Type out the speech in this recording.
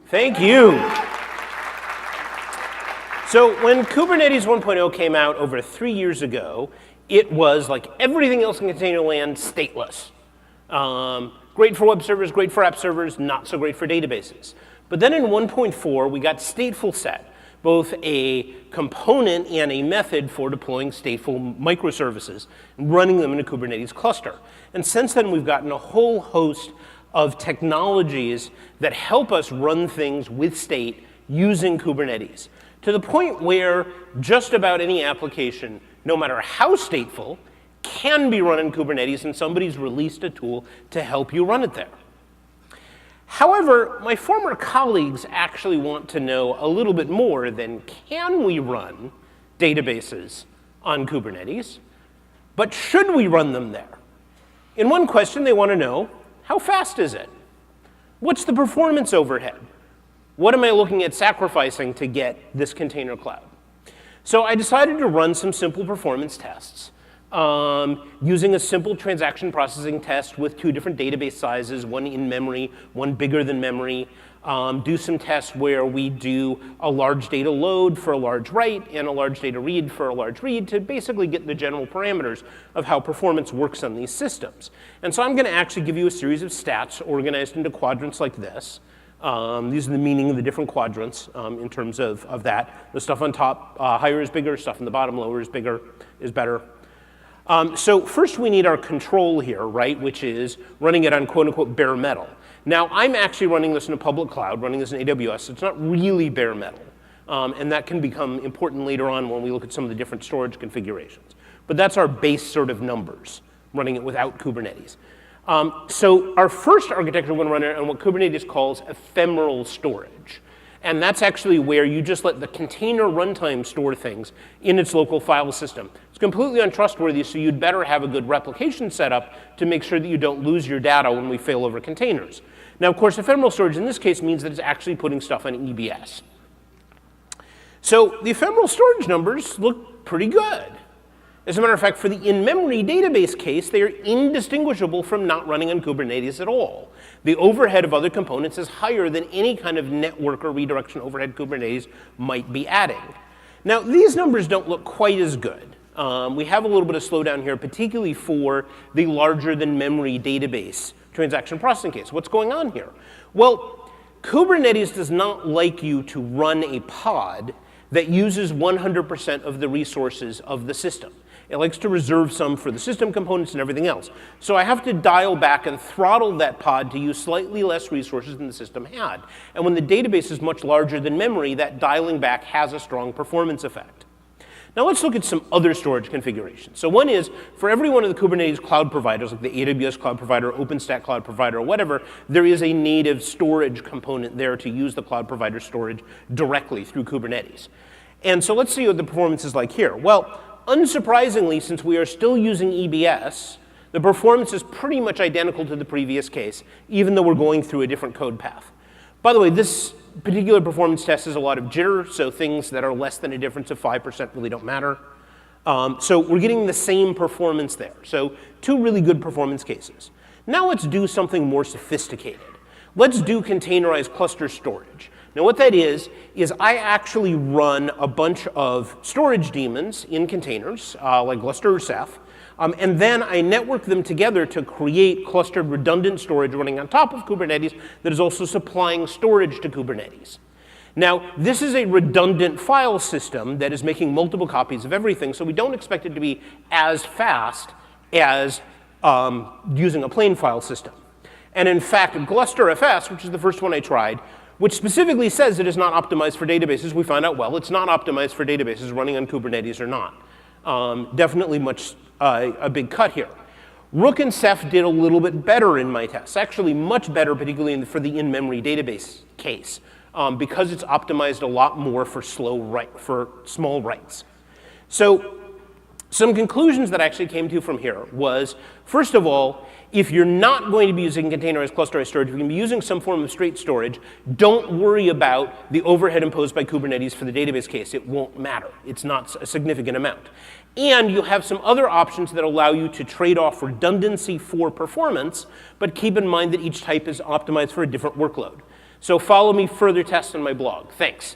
Thank you. So when Kubernetes 1.0 came out over 3 years ago, it was, like everything else in container land, stateless. Great for web servers, great for app servers, not so great for databases. But then in 1.4, we got stateful set, both a component and a method for deploying stateful microservices and running them in a Kubernetes cluster. And since then, we've gotten a whole host of technologies that help us run things with state using Kubernetes, to the point where just about any application, no matter how stateful, can be run in Kubernetes, and somebody's released a tool to help you run it there. However, my former colleagues actually want to know a little bit more than can we run databases on Kubernetes, but should we run them there? In one question, they want to know, how fast is it? What's the performance overhead? What am I looking at sacrificing to get this container cloud? So I decided to run some simple performance tests using a simple transaction processing test with 2 different database sizes, one in memory, one bigger than memory. Do some tests where we do a large data load for a large write and a large data read for a large read to basically get the general parameters of how performance works on these systems. And so I'm going to actually give you a series of stats organized into quadrants like this. These are the meaning of the different quadrants in terms of that. The stuff on top, higher is bigger. Stuff on the bottom, lower is bigger, is better. So first we need our control here, right, which is running it on quote unquote bare metal. Now I'm actually running this in a public cloud, running this in AWS, so it's not really bare metal. And that can become important later on when we look at some of the different storage configurations. But that's our base sort of numbers, running it without Kubernetes. So our first architecture we're going to run it on what Kubernetes calls ephemeral storage. And that's actually where you just let the container runtime store things in its local file system. It's completely untrustworthy, so you'd better have a good replication setup to make sure that you don't lose your data when we fail over containers. Now, of course, ephemeral storage in this case means that it's actually putting stuff on EBS. So the ephemeral storage numbers look pretty good. As a matter of fact, for the in-memory database case, they are indistinguishable from not running on Kubernetes at all. The overhead of other components is higher than any kind of network or redirection overhead Kubernetes might be adding. Now, these numbers don't look quite as good. We have a little bit of slowdown here, particularly for the larger than memory database transaction processing case. What's going on here? Well, Kubernetes does not like you to run a pod that uses 100% of the resources of the system. It likes to reserve some for the system components and everything else. So I have to dial back and throttle that pod to use slightly less resources than the system had. And when the database is much larger than memory, that dialing back has a strong performance effect. Now let's look at some other storage configurations. So one is, for every one of the Kubernetes cloud providers, like the AWS cloud provider, OpenStack cloud provider, or whatever, there is a native storage component there to use the cloud provider storage directly through Kubernetes. And so let's see what the performance is like here. Well, unsurprisingly, since we are still using EBS, the performance is pretty much identical to the previous case, even though we're going through a different code path. By the way, this particular performance test is a lot of jitter, so things that are less than a difference of 5% really don't matter. So we're getting the same performance there. So 2 really good performance cases. Now let's do something more sophisticated. Let's do containerized cluster storage. Now what that is I actually run a bunch of storage daemons in containers, like gluster or Ceph, and then I network them together to create clustered redundant storage running on top of Kubernetes that is also supplying storage to Kubernetes. Now, this is a redundant file system that is making multiple copies of everything, so we don't expect it to be as fast as using a plain file system. And in fact, GlusterFS, which is the first one I tried, which specifically says it is not optimized for databases, we found out, well, it's not optimized for databases running on Kubernetes or not. Definitely a big cut here. Rook and Ceph did a little bit better in my tests, actually much better, particularly for the in-memory database case, because it's optimized a lot more for small writes. So some conclusions that I actually came to from here was, first of all, if you're not going to be using containerized clusterized storage, if you're going to be using some form of straight storage, don't worry about the overhead imposed by Kubernetes for the database case. It won't matter. It's not a significant amount. And you have some other options that allow you to trade off redundancy for performance, but keep in mind that each type is optimized for a different workload. So follow me further tests on my blog. Thanks.